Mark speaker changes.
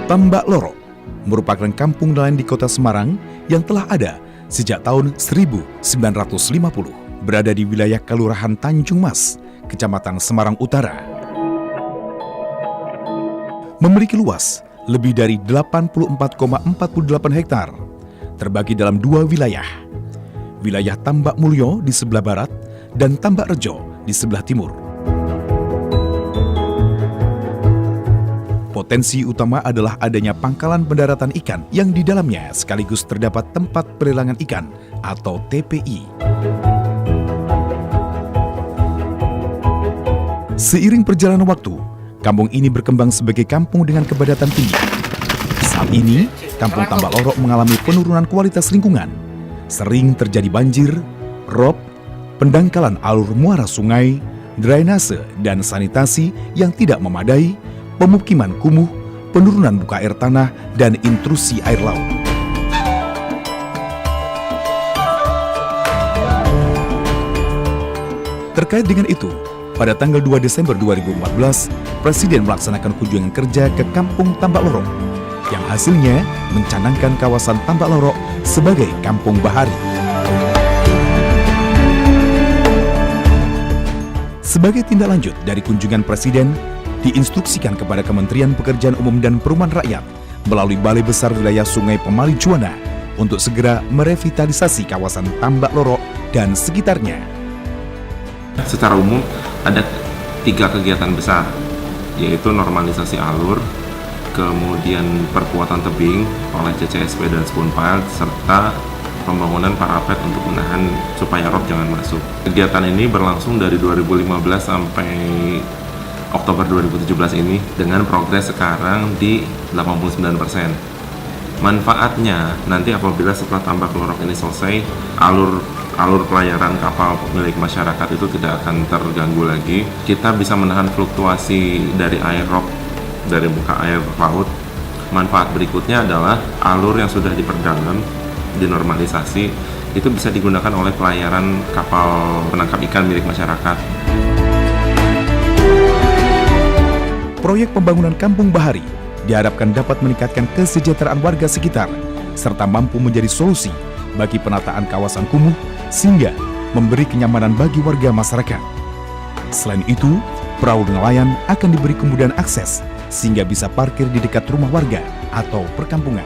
Speaker 1: Tambak Lorok merupakan kampung nelayan di kota Semarang yang telah ada sejak tahun 1950. Berada di wilayah Kelurahan Tanjung Mas, Kecamatan Semarang Utara. Memiliki luas lebih dari 84,48 hektar, terbagi dalam dua wilayah. Wilayah Tambak Mulyo di sebelah barat dan Tambak Rejo di sebelah timur. Potensi utama adalah adanya pangkalan pendaratan ikan yang di dalamnya sekaligus terdapat tempat pelelangan ikan atau TPI. Seiring perjalanan waktu, kampung ini berkembang sebagai kampung dengan kepadatan tinggi. Saat ini, kampung Tambak Lorok mengalami penurunan kualitas lingkungan. Sering terjadi banjir, rob, pendangkalan alur muara sungai, drainase dan sanitasi yang tidak memadai, pemukiman kumuh, penurunan muka air tanah, dan intrusi air laut. Terkait dengan itu, pada tanggal 2 Desember 2014, Presiden melaksanakan kunjungan kerja ke Kampung Tambak Lorok, yang hasilnya mencanangkan kawasan Tambak Lorok sebagai kampung bahari. Sebagai tindak lanjut dari kunjungan Presiden, diinstruksikan kepada Kementerian Pekerjaan Umum dan Perumahan Rakyat melalui Balai Besar Wilayah Sungai Pemali Juwana untuk segera merevitalisasi kawasan Tambak Lorok dan sekitarnya.
Speaker 2: Secara umum ada 3 kegiatan besar, yaitu normalisasi alur, kemudian perkuatan tebing oleh CCSP dan Spoonpile, serta pembangunan parapet untuk menahan supaya rob jangan masuk. Kegiatan ini berlangsung dari 2015 sampai Oktober 2017 ini dengan progres sekarang di 89%. Manfaatnya nanti apabila setelah Tambak Lorok ini selesai, alur pelayaran kapal milik masyarakat itu tidak akan terganggu lagi. Kita bisa menahan fluktuasi dari air rob dari muka air laut. Manfaat berikutnya adalah alur yang sudah diperdalam, dinormalisasi, itu bisa digunakan oleh pelayaran kapal penangkap ikan milik masyarakat.
Speaker 1: Proyek pembangunan Kampung Bahari diharapkan dapat meningkatkan kesejahteraan warga sekitar, serta mampu menjadi solusi bagi penataan kawasan kumuh, sehingga memberi kenyamanan bagi warga masyarakat. Selain itu, perahu nelayan akan diberi kemudahan akses, sehingga bisa parkir di dekat rumah warga atau perkampungan.